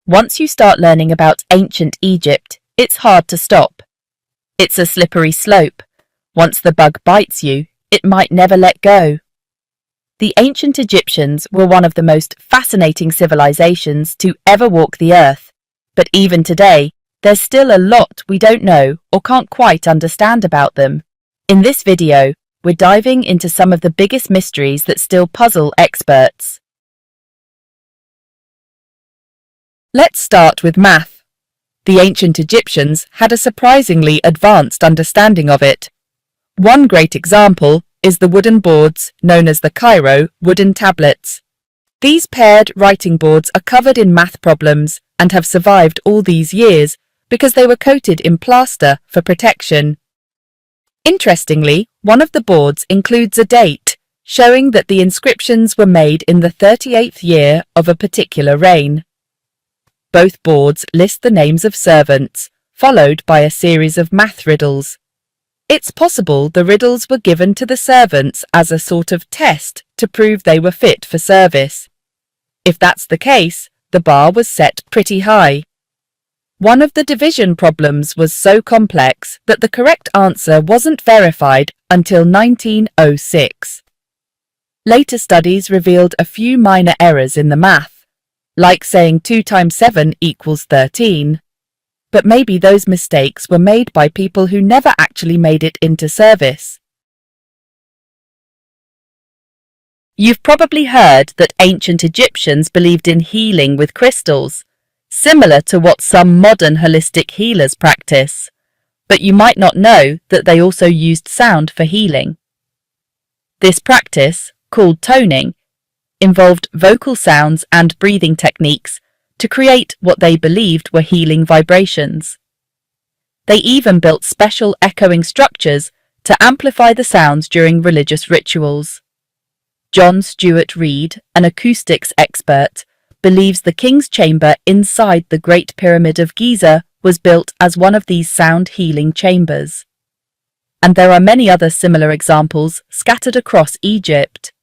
Once you start learning about ancient Egypt, it's hard to stop. It's a slippery slope. Once the bug bites you, it might never let go. The ancient Egyptians were one of the most fascinating civilizations to ever walk the earth, but even today, there's still a lot we don't know or can't quite understand about them. In this video, we're diving into some of the biggest mysteries that still puzzle experts. Let's start with math. The ancient Egyptians had a surprisingly advanced understanding of it. One great example is the wooden boards known as the Cairo wooden tablets. These paired writing boards are covered in math problems and have survived all these years because they were coated in plaster for protection. Interestingly, one of the boards includes a date, showing that the inscriptions were made in the 38th year of a particular reign. Both boards list the names of servants, followed by a series of math riddles. It's possible the riddles were given to the servants as a sort of test to prove they were fit for service. If that's the case, the bar was set pretty high. One of the division problems was so complex that the correct answer wasn't verified until 1906. Later studies revealed a few minor errors in the math, like saying 2 times 7 equals 13. But maybe those mistakes were made by people who never actually made it into service. You've probably heard that ancient Egyptians believed in healing with crystals, similar to what some modern holistic healers practice. But you might not know that they also used sound for healing. This practice, called toning, involved vocal sounds and breathing techniques to create what they believed were healing vibrations. They even built special echoing structures to amplify the sounds during religious rituals. John Stuart Reid, an acoustics expert, believes the king's chamber inside the Great Pyramid of Giza was built as one of these sound healing chambers. And there are many other similar examples scattered across Egypt.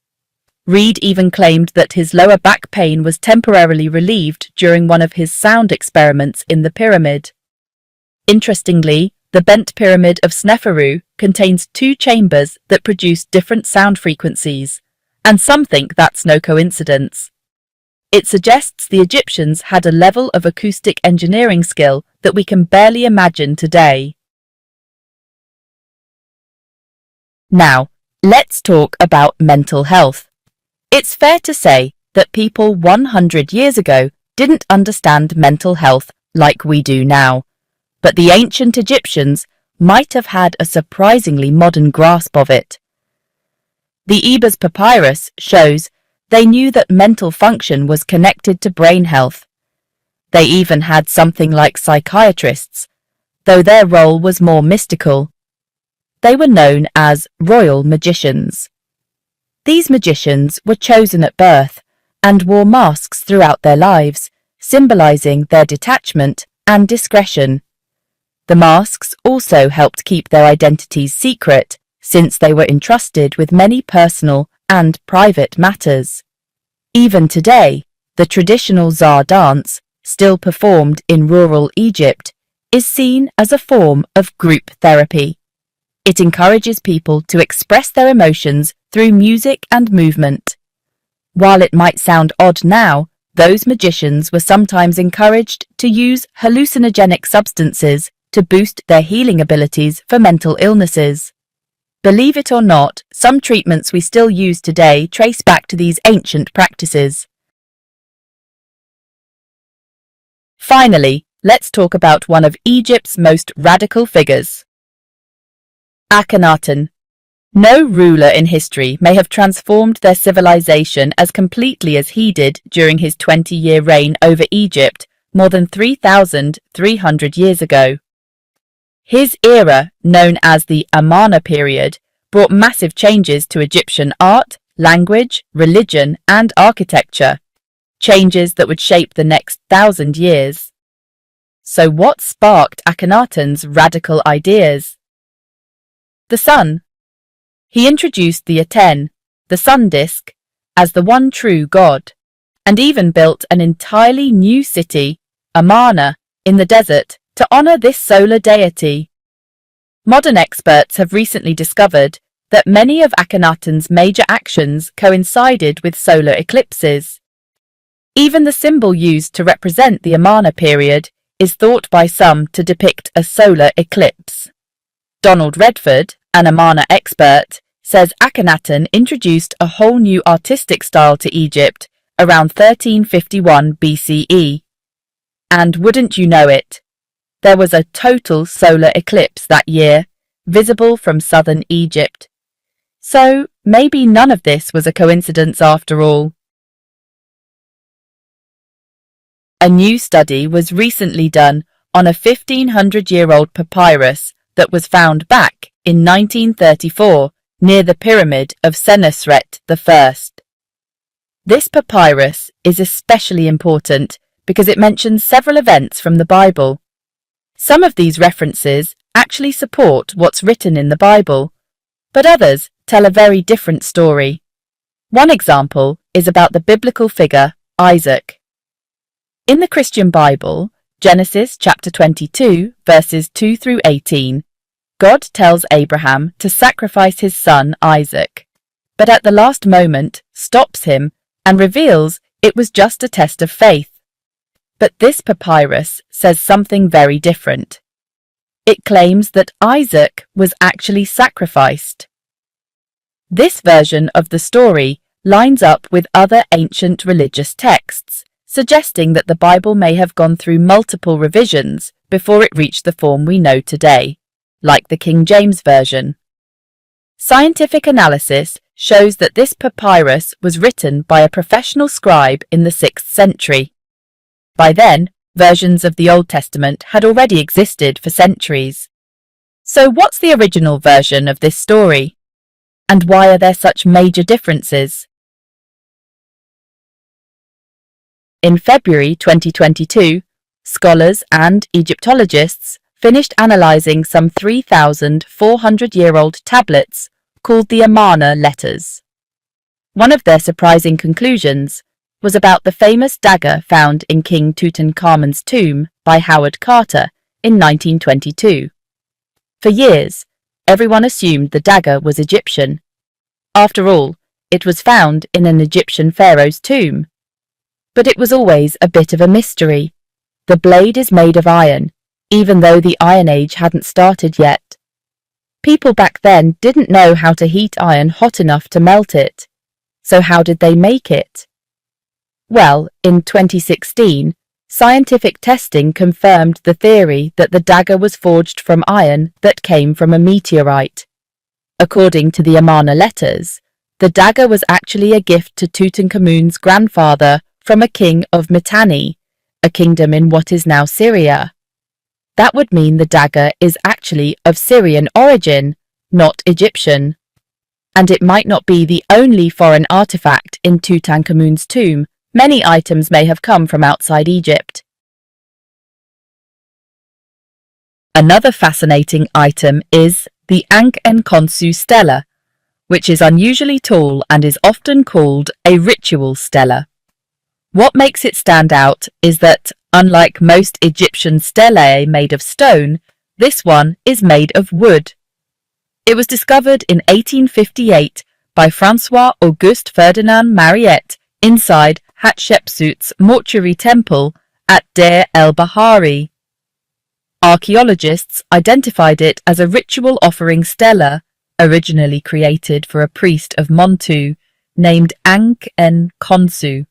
Reid even claimed that his lower back pain was temporarily relieved during one of his sound experiments in the pyramid. Interestingly, the bent pyramid of Sneferu contains 2 chambers that produce different sound frequencies, and some think that's no coincidence. It suggests the Egyptians had a level of acoustic engineering skill that we can barely imagine today. Now, let's talk about mental health. It's fair to say that people 100 years ago didn't understand mental health like we do now, but the ancient Egyptians might have had a surprisingly modern grasp of it. The Ebers Papyrus shows they knew that mental function was connected to brain health. They even had something like psychiatrists, though their role was more mystical. They were known as royal magicians. These magicians were chosen at birth and wore masks throughout their lives, symbolizing their detachment and discretion. The masks also helped keep their identities secret, since they were entrusted with many personal and private matters. Even today, the traditional Zar dance, still performed in rural Egypt, is seen as a form of group therapy. It encourages people to express their emotions through music and movement. While it might sound odd now, those magicians were sometimes encouraged to use hallucinogenic substances to boost their healing abilities for mental illnesses. Believe it or not, some treatments we still use today trace back to these ancient practices. Finally, let's talk about one of Egypt's most radical figures. Akhenaten. No ruler in history may have transformed their civilization as completely as he did during his 20-year reign over Egypt more than 3,300 years ago. His era, known as the Amarna period, brought massive changes to Egyptian art, language, religion, and architecture, changes that would shape the next 1,000 years. So what sparked Akhenaten's radical ideas? The sun. He introduced the Aten, the sun disk, as the one true god, and even built an entirely new city Amarna, in the desert to honor this solar deity. Modern experts have recently discovered that many of Akhenaten's major actions coincided with solar eclipses. Even the symbol used to represent the Amarna period is thought by some to depict a solar eclipse. Donald Redford, an Amarna expert, says Akhenaten introduced a whole new artistic style to Egypt around 1351 BCE. And wouldn't you know it, there was a total solar eclipse that year, visible from southern Egypt. So maybe none of this was a coincidence after all. A new study was recently done on a 1500-year-old papyrus that was found back in 1934 near the pyramid of Senusret I. This papyrus is especially important because it mentions several events from the Bible. Some of these references actually support what's written in the Bible, but others tell a very different story. One example is about the biblical figure Isaac. In the Christian Bible, Genesis chapter 22, verses 2 through 18, God tells Abraham to sacrifice his son Isaac, but at the last moment stops him and reveals it was just a test of faith. But this papyrus says something very different. It claims that Isaac was actually sacrificed. This version of the story lines up with other ancient religious texts, suggesting that the Bible may have gone through multiple revisions before it reached the form we know today, like the King James Version. Scientific analysis shows that this papyrus was written by a professional scribe in the 6th century. By then, versions of the Old Testament had already existed for centuries. So what's the original version of this story? And why are there such major differences? In February 2022, scholars and Egyptologists finished analysing some 3,400-year-old tablets called the Amarna letters. One of their surprising conclusions was about the famous dagger found in King Tutankhamun's tomb by Howard Carter in 1922. For years, everyone assumed the dagger was Egyptian. After all, it was found in an Egyptian pharaoh's tomb. But it was always a bit of a mystery. The blade is made of iron, even though the Iron Age hadn't started yet. People back then didn't know how to heat iron hot enough to melt it. So how did they make it? Well, in 2016, scientific testing confirmed the theory that the dagger was forged from iron that came from a meteorite. According to the Amarna letters, the dagger was actually a gift to Tutankhamun's grandfather from a king of Mitanni, a kingdom in what is now Syria. That would mean the dagger is actually of Syrian origin, not Egyptian. And it might not be the only foreign artifact in Tutankhamun's tomb. Many items may have come from outside Egypt. Another fascinating item is the Ankh-en-Khonsu stela, which is unusually tall and is often called a ritual stela. What makes it stand out is that, unlike most Egyptian stelae made of stone, this one is made of wood. It was discovered in 1858 by François-Auguste Ferdinand Mariette inside Hatshepsut's mortuary temple at Deir el-Bahari. Archaeologists identified it as a ritual offering stela, originally created for a priest of Montu, named Ankh-en-Khonsu.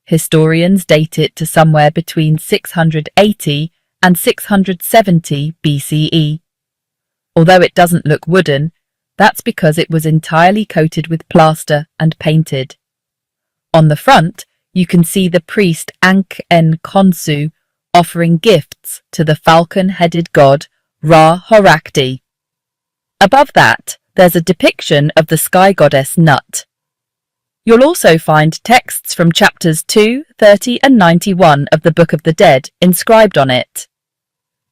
Historians date it to somewhere between 680 and 670 BCE. Although it doesn't look wooden, that's because it was entirely coated with plaster and painted. On the front, you can see the priest Ankh-en-Khonsu offering gifts to the falcon-headed god Ra-Horakhti. Above that, there's a depiction of the sky goddess Nut. You'll also find texts from chapters 2, 30 and 91 of the Book of the Dead inscribed on it.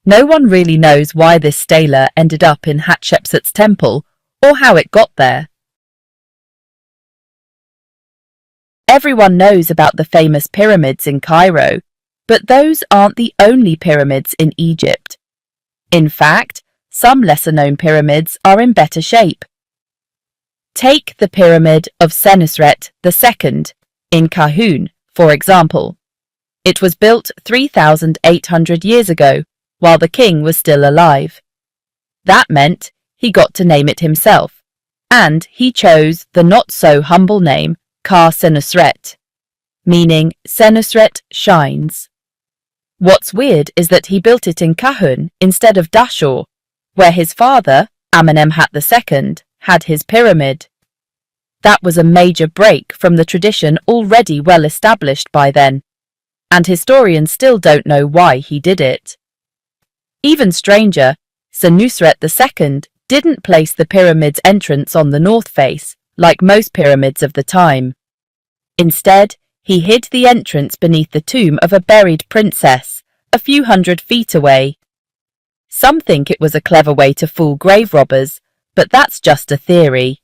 No one really knows why this stela ended up in Hatshepsut's temple or how it got there. Everyone knows about the famous pyramids in Cairo, But those aren't the only pyramids in Egypt. In fact, some lesser-known pyramids are in better shape. Take the Pyramid of Senusret II in Kahun, for example. It was built 3,800 years ago, while the king was still alive. That meant he got to name it himself, and he chose the not-so-humble name Ka Senusret, meaning Senusret shines. What's weird is that he built it in Kahun instead of Dashur, where his father, Amenemhat II, had his pyramid. That was a major break from the tradition already well established by then, and historians still don't know why he did it. Even stranger, Senusret II didn't place the pyramid's entrance on the north face, like most pyramids of the time. Instead, he hid the entrance beneath the tomb of a buried princess, a few hundred feet away. Some think it was a clever way to fool grave robbers, but that's just a theory.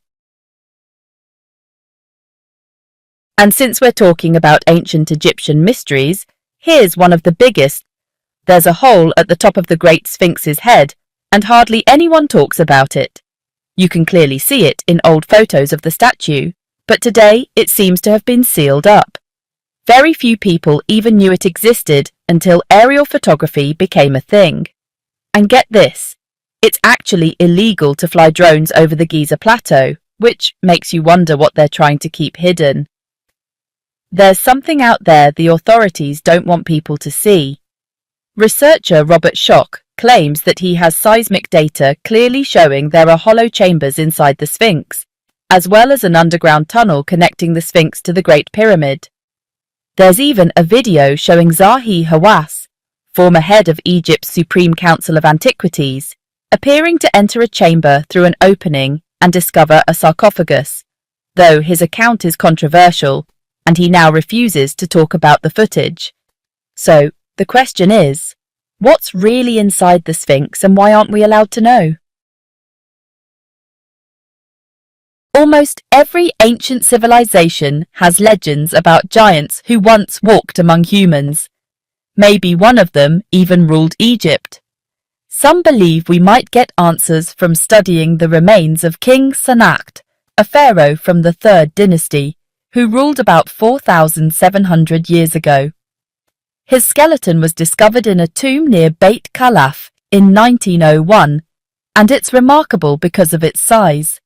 And since we're talking about ancient Egyptian mysteries, here's one of the biggest. There's a hole at the top of the Great Sphinx's head, and hardly anyone talks about it. You can clearly see it in old photos of the statue, but today it seems to have been sealed up. Very few people even knew it existed until aerial photography became a thing. And get this, it's actually illegal to fly drones over the Giza Plateau, which makes you wonder what they're trying to keep hidden. There's something out there the authorities don't want people to see. Researcher Robert Schoch claims that he has seismic data clearly showing there are hollow chambers inside the Sphinx, as well as an underground tunnel connecting the Sphinx to the Great Pyramid. There's even a video showing Zahi Hawass, former head of Egypt's Supreme Council of Antiquities, appearing to enter a chamber through an opening and discover a sarcophagus, though his account is controversial and he now refuses to talk about the footage. So, the question is, what's really inside the Sphinx and why aren't we allowed to know? Almost every ancient civilization has legends about giants who once walked among humans. Maybe one of them even ruled Egypt. Some believe we might get answers from studying the remains of King Sennacht, a pharaoh from the 3rd dynasty, who ruled about 4,700 years ago. His skeleton was discovered in a tomb near Beit Khalaf in 1901, and it's remarkable because of its size.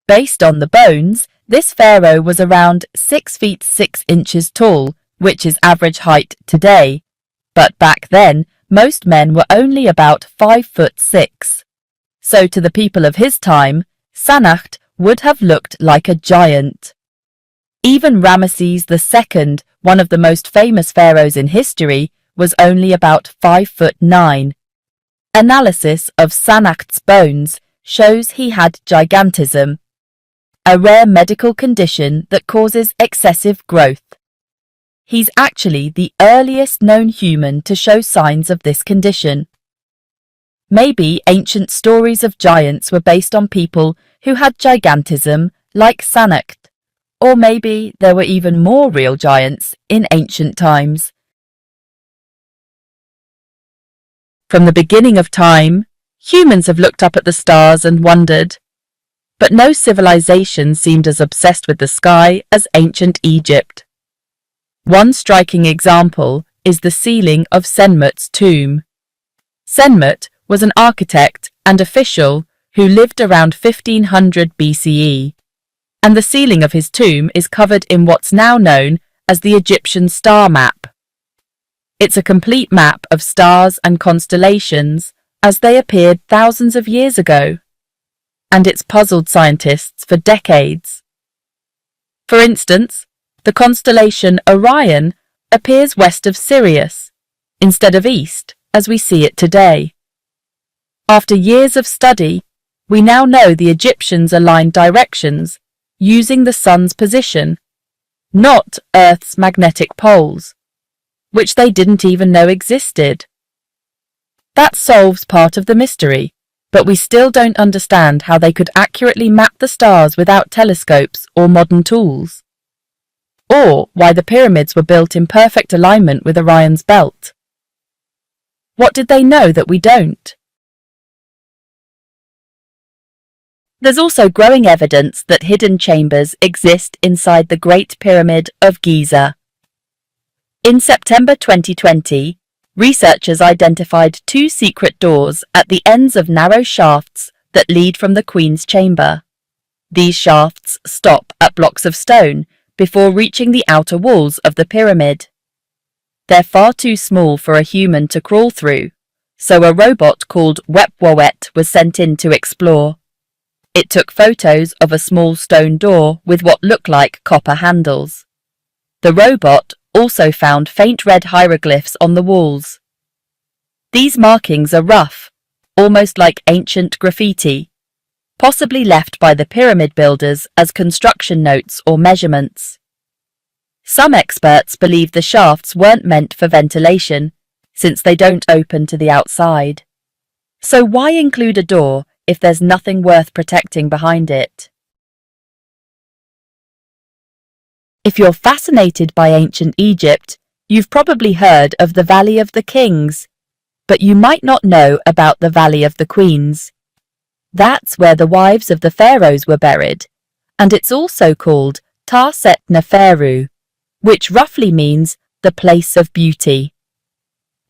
Based on the bones, this pharaoh was around 6 feet 6 inches tall, which is average height today. But back then, most men were only about 5 foot 6. So to the people of his time, Sennacht would have looked like a giant. Even Ramesses II, one of the most famous pharaohs in history, was only about 5 foot 9. Analysis of Sennacht's bones shows he had gigantism, a rare medical condition that causes excessive growth. He's actually the earliest known human to show signs of this condition. Maybe ancient stories of giants were based on people who had gigantism like Sennacht, or maybe there were even more real giants in ancient times. From the beginning of time, humans have looked up at the stars and wondered, but no civilization seemed as obsessed with the sky as ancient Egypt. One striking example is the ceiling of Senmut's tomb. Senmut was an architect and official who lived around 1500 BCE, and the ceiling of his tomb is covered in what's now known as the Egyptian star map. It's a complete map of stars and constellations as they appeared thousands of years ago, and it's puzzled scientists for decades. For instance, the constellation Orion appears west of Sirius, instead of east, as we see it today. After years of study, we now know the Egyptians aligned directions using the sun's position, not Earth's magnetic poles, which they didn't even know existed. That solves part of the mystery, but we still don't understand how they could accurately map the stars without telescopes or modern tools. or why the pyramids were built in perfect alignment with Orion's belt. What did they know that we don't? There's also growing evidence that hidden chambers exist inside the Great Pyramid of Giza. In September 2020, researchers identified 2 secret doors at the ends of narrow shafts that lead from the Queen's chamber. These shafts stop at blocks of stone before reaching the outer walls of the pyramid. They're far too small for a human to crawl through, so a robot called Wepwawet was sent in to explore. It took photos of a small stone door with what looked like copper handles. The robot also found faint red hieroglyphs on the walls. These markings are rough, almost like ancient graffiti, possibly left by the pyramid builders as construction notes or measurements. Some experts believe the shafts weren't meant for ventilation, since they don't open to the outside. So why include a door if there's nothing worth protecting behind it? If you're fascinated by ancient Egypt, you've probably heard of the Valley of the Kings, but you might not know about the Valley of the Queens. That's where the wives of the pharaohs were buried, and it's also called Tarset Neferu, which roughly means the place of beauty.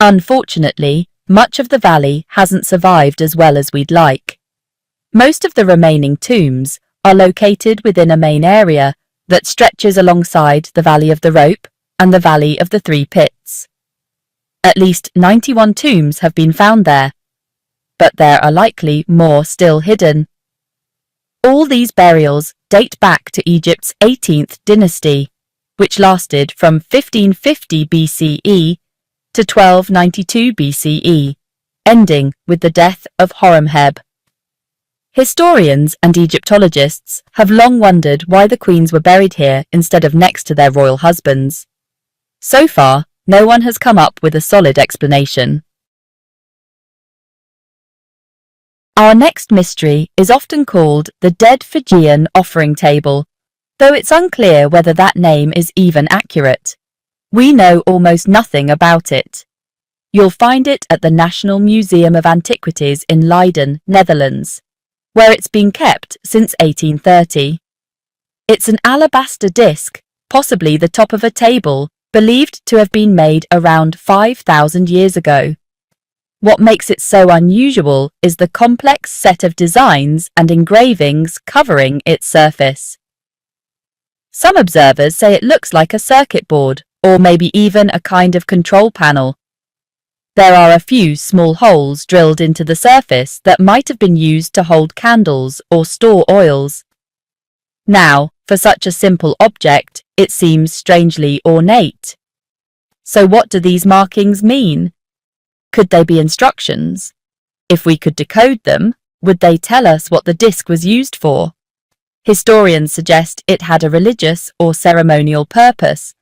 Unfortunately, much of the valley hasn't survived as well as we'd like. Most of the remaining tombs are located within a main area that stretches alongside the Valley of the Rope and the Valley of the Three Pits. At least 91 tombs have been found there, but there are likely more still hidden. All these burials date back to Egypt's 18th dynasty, which lasted from 1550 BCE to 1292 BCE, ending with the death of Horemheb. Historians and Egyptologists have long wondered why the queens were buried here instead of next to their royal husbands. So far, no one has come up with a solid explanation. Our next mystery is often called the Dead Fijian Offering Table, though it's unclear whether that name is even accurate. We know almost nothing about it. You'll find it at the National Museum of Antiquities in Leiden, Netherlands, where it's been kept since 1830. It's an alabaster disc, possibly the top of a table, believed to have been made around 5,000 years ago. What makes it so unusual is the complex set of designs and engravings covering its surface. Some observers say it looks like a circuit board, or maybe even a kind of control panel. There are a few small holes drilled into the surface that might have been used to hold candles or store oils. Now, for such a simple object, it seems strangely ornate. So what do these markings mean? Could they be instructions? If we could decode them, would they tell us what the disc was used for? Historians suggest it had a religious or ceremonial purpose,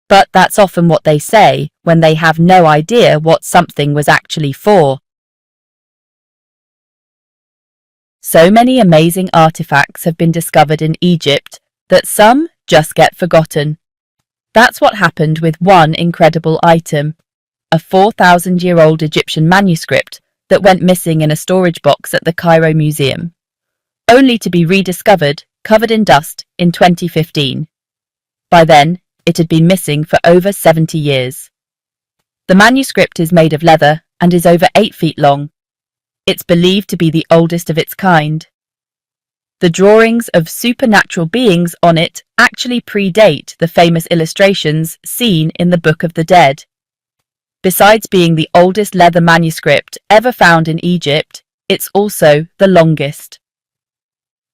but that's often what they say when they have no idea what something was actually for. So many amazing artifacts have been discovered in Egypt that some just get forgotten. That's what happened with one incredible item, a 4,000-year-old Egyptian manuscript that went missing in a storage box at the Cairo Museum, only to be rediscovered, covered in dust, in 2015. By then, it had been missing for over 70 years. The manuscript is made of leather and is over 8 feet long. It's believed to be the oldest of its kind. The drawings of supernatural beings on it actually predate the famous illustrations seen in the Book of the Dead. Besides being the oldest leather manuscript ever found in Egypt, it's also the longest.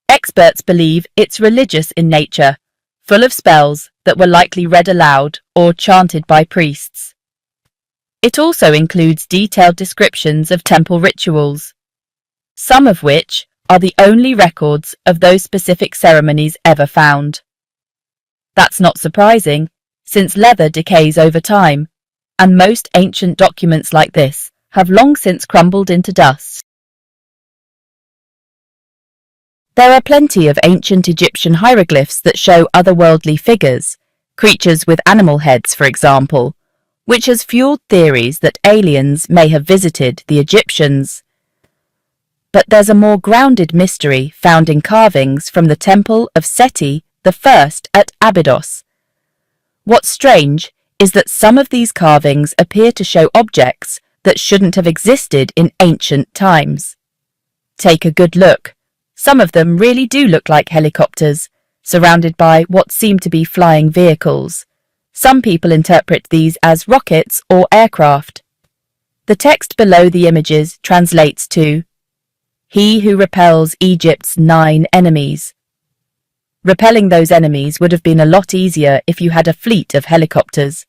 Experts believe it's religious in nature, full of spells that were likely read aloud or chanted by priests. It also includes detailed descriptions of temple rituals, some of which are the only records of those specific ceremonies ever found. That's not surprising, since leather decays over time, and most ancient documents like this have long since crumbled into dust. There are plenty of ancient Egyptian hieroglyphs that show otherworldly figures, creatures with animal heads, for example, which has fueled theories that aliens may have visited the Egyptians. But there's a more grounded mystery found in carvings from the temple of Seti I at Abydos. What's strange is that some of these carvings appear to show objects that shouldn't have existed in ancient times. Take a good look. Some of them really do look like helicopters, surrounded by what seem to be flying vehicles. Some people interpret these as rockets or aircraft. The text below the images translates to, "He who repels Egypt's 9 enemies." Repelling those enemies would have been a lot easier if you had a fleet of helicopters,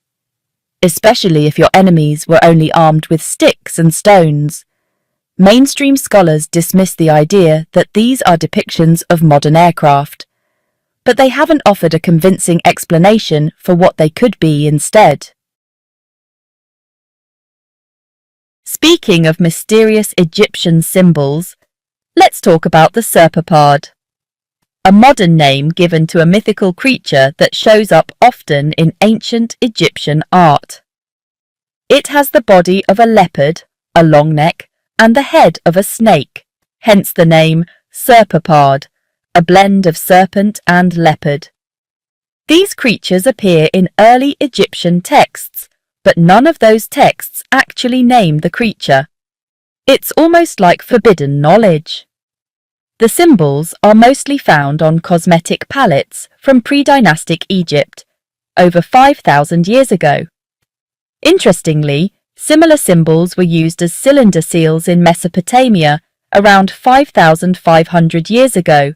especially if your enemies were only armed with sticks and stones. Mainstream scholars dismiss the idea that these are depictions of modern aircraft, but they haven't offered a convincing explanation for what they could be instead. Speaking of mysterious Egyptian symbols, let's talk about the serpapard, a modern name given to a mythical creature that shows up often in ancient Egyptian art. It has the body of a leopard, a long neck, and the head of a snake, hence the name serpapard, a blend of serpent and leopard. These creatures appear in early Egyptian texts, but none of those texts actually name the creature. It's almost like forbidden knowledge. The symbols are mostly found on cosmetic palettes from pre-dynastic Egypt, over 5,000 years ago. Interestingly, similar symbols were used as cylinder seals in Mesopotamia around 5,500 years ago,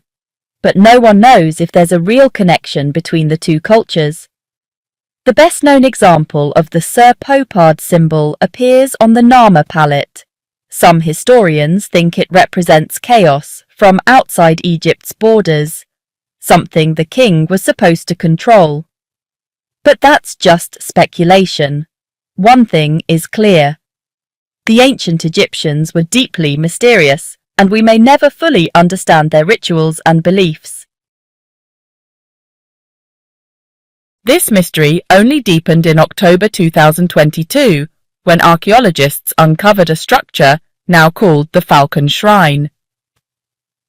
but no one knows if there's a real connection between the two cultures. The best-known example of the serpapard symbol appears on the Nama palette. Some historians think it represents chaos from outside Egypt's borders, something the king was supposed to control. But that's just speculation. One thing is clear. The ancient Egyptians were deeply mysterious, and we may never fully understand their rituals and beliefs. This mystery only deepened in October 2022, when archaeologists uncovered a structure now called the Falcon Shrine.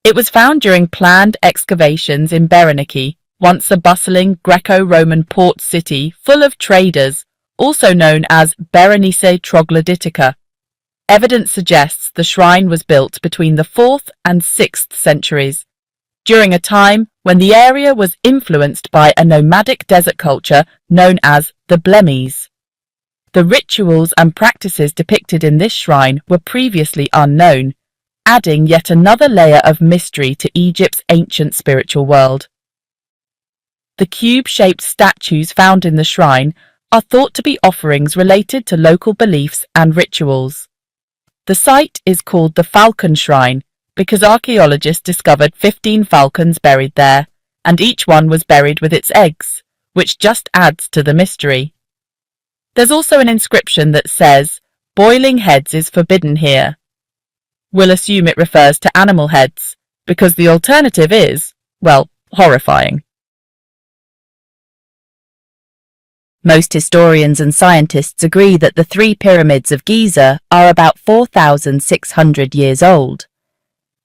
It was found during planned excavations in Berenike, once a bustling Greco-Roman port city full of traders, also known as Berenice Troglodytica. Evidence suggests the shrine was built between the 4th and 6th centuries, during a time when the area was influenced by a nomadic desert culture known as the Blemmies. The rituals and practices depicted in this shrine were previously unknown, adding yet another layer of mystery to Egypt's ancient spiritual world. The cube-shaped statues found in the shrine are thought to be offerings related to local beliefs and rituals. The site is called the Falcon Shrine because archaeologists discovered 15 falcons buried there, and each one was buried with its eggs, which just adds to the mystery. There's also an inscription that says, "Boiling heads is forbidden here." We'll assume it refers to animal heads, because the alternative is, well, horrifying. Most historians and scientists agree that the 3 pyramids of Giza are about 4,600 years old.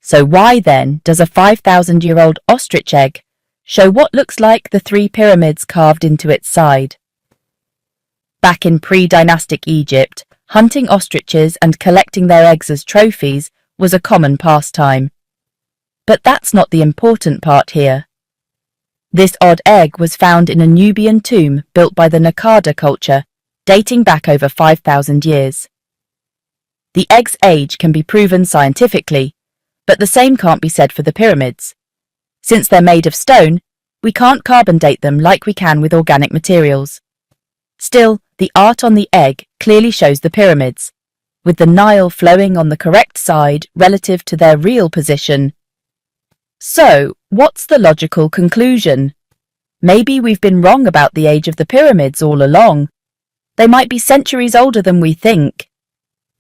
So why then does a 5,000-year-old ostrich egg show what looks like the 3 pyramids carved into its side? Back in pre-dynastic Egypt, hunting ostriches and collecting their eggs as trophies was a common pastime. But that's not the important part here. This odd egg was found in a Nubian tomb built by the Naqada culture, dating back over 5,000 years. The egg's age can be proven scientifically, but the same can't be said for the pyramids. Since they're made of stone, we can't carbon date them like we can with organic materials. Still, the art on the egg clearly shows the pyramids, with the Nile flowing on the correct side relative to their real position. So, what's the logical conclusion? Maybe we've been wrong about the age of the pyramids all along. They might be centuries older than we think.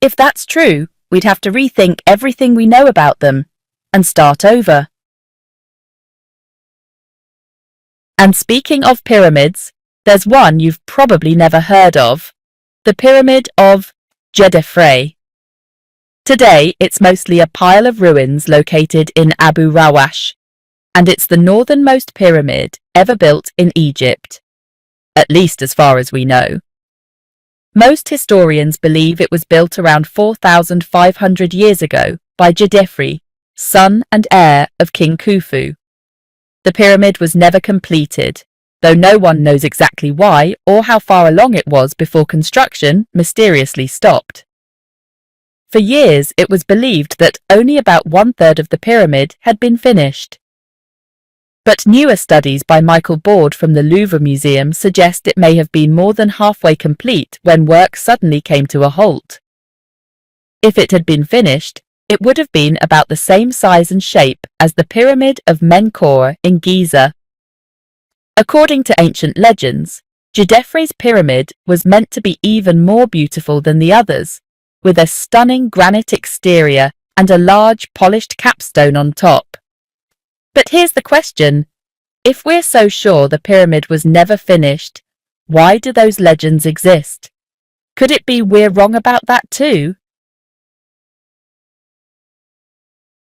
If that's true, we'd have to rethink everything we know about them and start over. And speaking of pyramids, There's one you've probably never heard of, the Pyramid of Djedefre. Today, it's mostly a pile of ruins located in Abu Rawash, and it's the northernmost pyramid ever built in Egypt, at least as far as we know. Most historians believe it was built around 4,500 years ago by Djedefre, son and heir of King Khufu. The pyramid was never completed, though no one knows exactly why or how far along it was before construction mysteriously stopped. For years, it was believed that only about 1/3 of the pyramid had been finished. But newer studies by Michael Board from the Louvre Museum suggest it may have been more than halfway complete when work suddenly came to a halt. If it had been finished, it would have been about the same size and shape as the Pyramid of Menkaure in Giza. According to ancient legends, Djedefre's pyramid was meant to be even more beautiful than the others, with a stunning granite exterior and a large polished capstone on top. But here's the question. If we're so sure the pyramid was never finished, why do those legends exist? Could it be we're wrong about that too?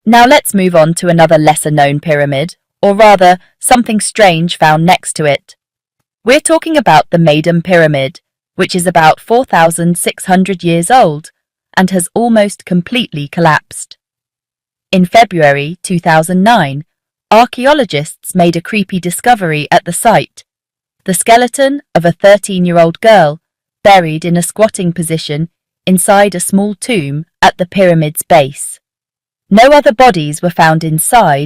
Now let's move on to another lesser-known pyramid, or rather, something strange found next to it. We're talking about the Maiden Pyramid, which is about 4,600 years old and has almost completely collapsed. In February 2009, archaeologists made a creepy discovery at the site: the skeleton of a 13-year-old girl buried in a squatting position inside a small tomb at the pyramid's base. No other bodies were found inside,